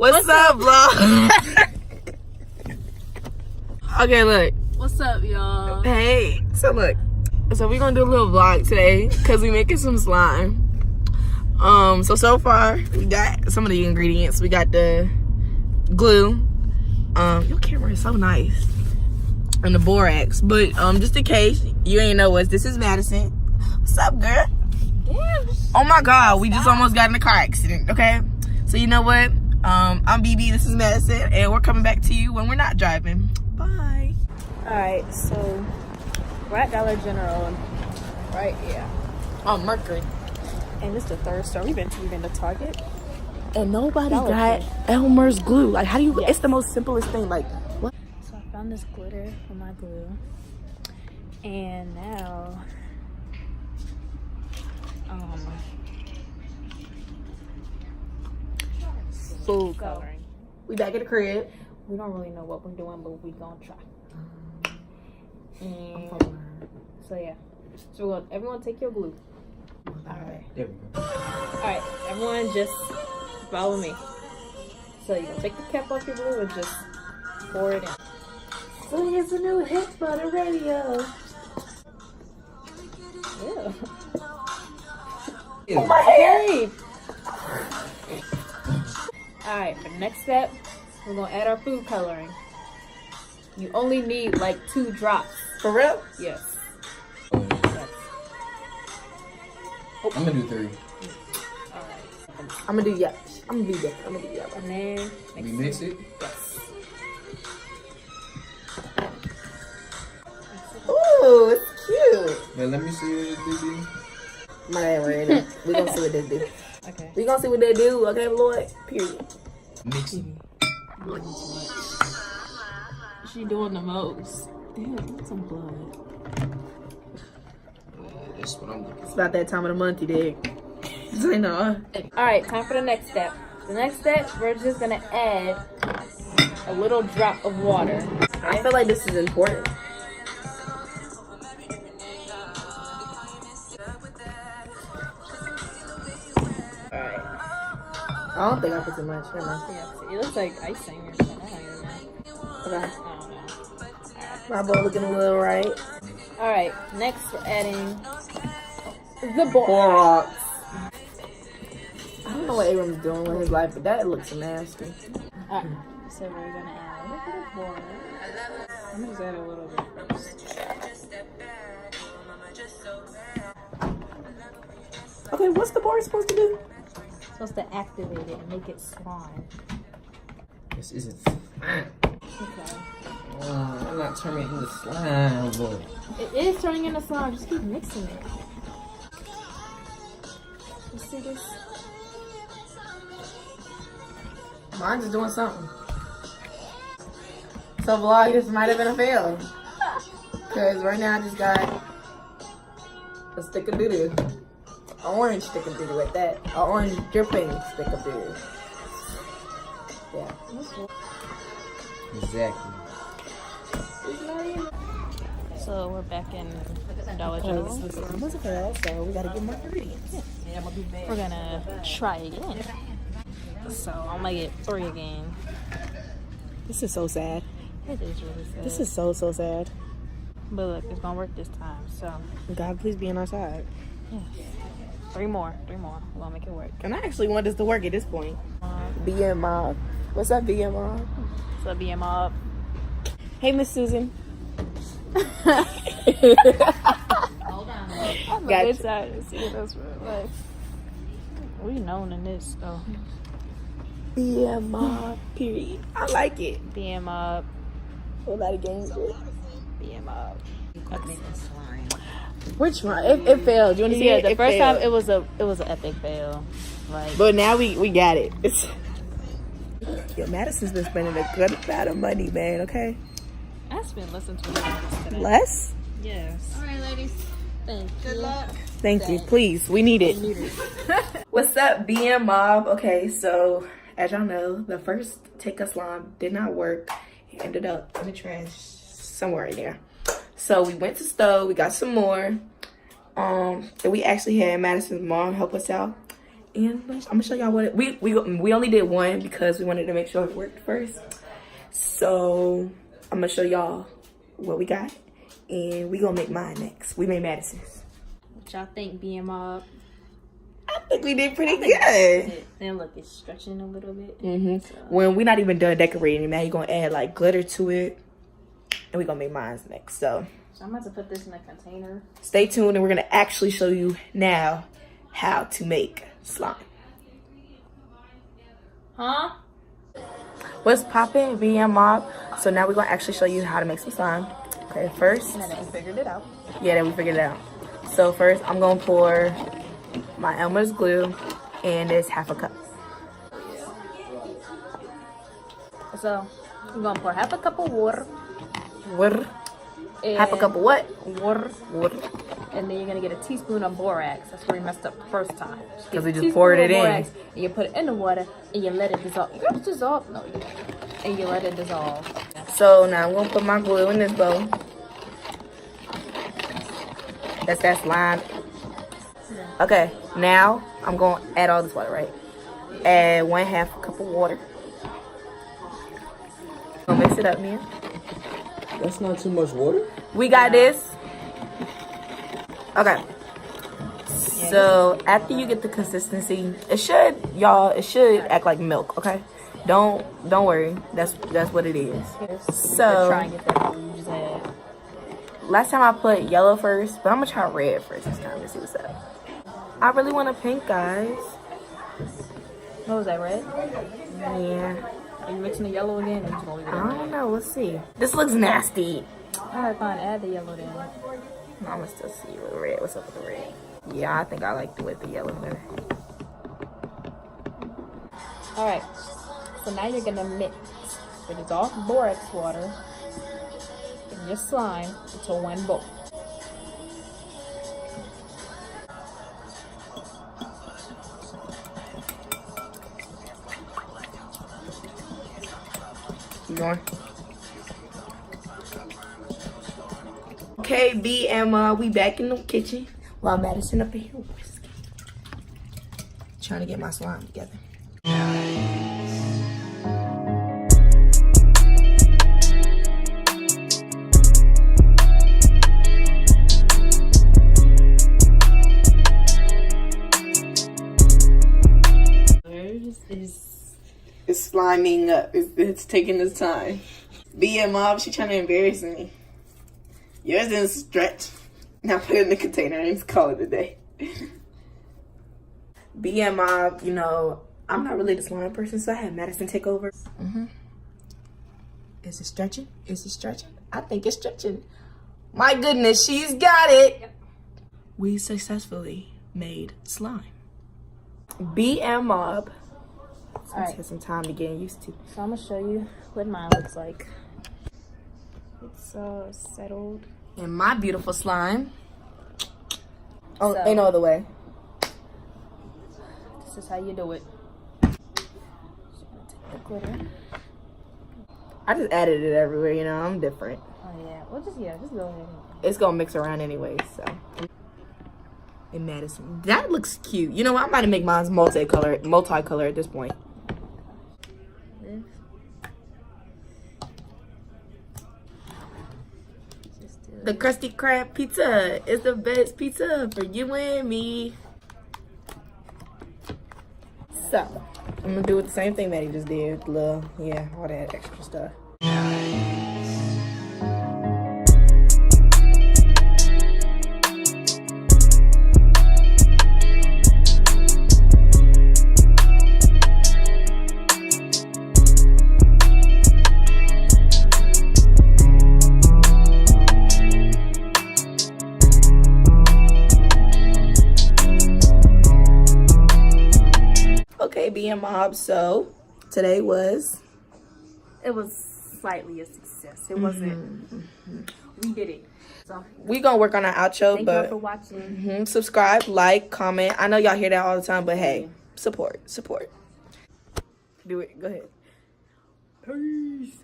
What's up, vlog? Okay, look. What's up, y'all? Hey, so look. So we're gonna do a little vlog today because we making some slime. So far we got some of the ingredients. We got the glue. Your camera is so nice. And the borax. But just in case you ain't know us, this is Madison. What's up, girl? Damn. Oh my god, we just almost got in a car accident, okay? So you know what? I'm BB, this is Madison, and we're coming back to you when we're not driving. Bye. Alright, so we're at Dollar General. Right, yeah. On Mercury. And this is the third store. We've been to Target. And nobody Dollar got Tree. Elmer's glue. Like, how do you, Yes. it's the most simplest thing. Like, what? So I found this glitter for my glue. And now food coloring. We back at the crib. We don't really know what we're doing, but we gonna try. And so yeah. So we're gonna, everyone take your glue. Alright. There we go. Alright, everyone just follow me. So you're gonna take the cap off your glue and just pour it in. So here's a new hit for the radio. Yeah. Oh, my hair. Hey. Alright, for the next step, we're gonna add our food coloring. You only need like 2 drops. For real? Yes. I'm gonna do 3. Alright. I'm gonna do, yeah. I'm gonna do that. And then We mix it. Yes. Ooh, it's cute. Now let me see what it do. My name ready. We gonna see what they do. Okay. We gonna see what they do, okay, Lord? Period. Mix it. She doing the most. Damn, get some blood. That's what I'm looking It's for. about that time of the month, you dig? I know. Alright, time for the next step. The next step, we're just gonna add a little drop of water. I feel like this is important. Alright. I don't think I put too much. Never mind. Yeah, it looks like icing or something. I don't even know. Okay. I don't know. My bowl looking a little right. Alright, next we're adding the borax. Borax. I don't know what Abram's doing with his life, but that looks nasty. Alright, so we're gonna add a little bit of borax. I'm just add a little bit first. Okay, what's the borax supposed to do? Supposed to activate it and make it slime. This isn't. Okay. I'm not turning it into slime, boy. It is turning into slime. Just keep mixing it. You see this? Mine's just doing something. So vlog, this might have been a fail. Cause right now I just got a stick of doo-doo. An orange stick of doo-doo at that. An orange dripping stick of doo-doo. Yeah. Exactly. So we're back in Dollar General. What's it for? So we gotta get more ingredients. We're gonna try again. So I'll make it 3 again. This is so sad. It is really sad. This is so sad. But look, it's gonna work this time. So God, please be on our side. yeah. 3 more. We're gonna make it work. And I actually want this to work at this point. BM Mob. What's up, BM Mob? So be him up. Hey, Miss Susan. I'm Gotcha. excited to see what else we're like. We known in this though. BM Mob, period. I like it. Be him up. A lot of games. Be him up. Which one? It failed. You want to see Yeah, it? the It first failed. time it was an epic fail. Like, But now we got it. It's, yeah, Madison's been spending a good amount of money, man. Okay. I've been listening to it today. Less? Yes. All right, ladies. Thank you. Good luck. Thank you. Please, we need it. What's up, BM Mob? Okay, so as y'all know, the first take a slime did not work. It ended up in the trash somewhere in there. So we went to Stowe. We got some more. And we actually had Madison's mom help us out. And I'm gonna show y'all what we only did one because we wanted to make sure it worked first. So I'm gonna show y'all what we got, and we gonna make mine next. We made Madison's. What y'all think, BM Mob? I think we did pretty good. Then look, it's stretching a little bit. So. When we're not even done decorating, now you're gonna add like glitter to it, and we're gonna make mine next. So I'm about to put this in a container. stay tuned, and we're gonna actually show you now how to make slime. Huh? What's poppin', BM Mob? So now we're gonna actually show you how to make some slime. Okay, first. And then we figured it out. Yeah, then we figured it out. So first, I'm gonna pour my Elmer's glue, and it's half a cup. So we're gonna pour half a cup of water. Water. Half a cup of what? Water. Water. And then you're gonna get a teaspoon of borax. That's where we messed up the first time. Because we just poured it in. And you put it in the water and you let it dissolve. It's dissolve. No, you don't. And you let it dissolve. So now I'm gonna put my glue in this bowl. That's that slime. Okay, now I'm gonna add all this water, right? Add 1/2 cup of water. Gonna mix it up, man. That's not too much water. We got this. Okay. So after you get the consistency, it should act like milk. Okay. Don't worry. That's what it is. So Try and get that blue. You just add. last time I put yellow first, but I'm gonna try red first this time to see what's up. I really want a pink, guys. What was that, red? Yeah. Are you mixing the yellow again? Or you just gonna leave it in I there? don't know. Let's see. This looks nasty. Alright, fine. Add the yellow then. I'm gonna still see with red. What's up with the red? Yeah, I think I like the with the yellow better. Alright. So now you're gonna mix the dissolved borax water and your slime into one bowl. Keep going. Okay, B and we back in the kitchen while Madison up in here whisking. Trying to get my slime together. It's sliming up. It's taking its time. B and Mob, she trying to embarrass me. Yours didn't stretch. Now put it in the container and just call it a day. B and Mob, you know, I'm not really the slime person, so I had Madison take over. Is it stretching? Is it stretching? I think it's stretching. My goodness, she's got it. Yep. We successfully made slime. B and Mob. It's gonna take some time to get used to. So I'm gonna show you what mine looks like. It's settled. And my beautiful slime. Oh, So- ain't no other way. This is how you do it. So I'm gonna take the glitter. I just added it everywhere, you know, I'm different. Oh yeah. Well, just go ahead. It's gonna mix around anyway, so. And Madison. That looks cute. You know what? I'm about to make mine multicolor at this point. This. Just do The Krusty Krab pizza is the best pizza for you and me. So, I'm gonna do it the same thing that he just did. All that extra stuff. Okay, being Mob, so today it was slightly a success. It wasn't. We did it. So we gonna work on our outro, thank y'all but for watching. subscribe, like, comment. I know y'all hear that all the time, but hey, support. Do it. Go ahead. Peace.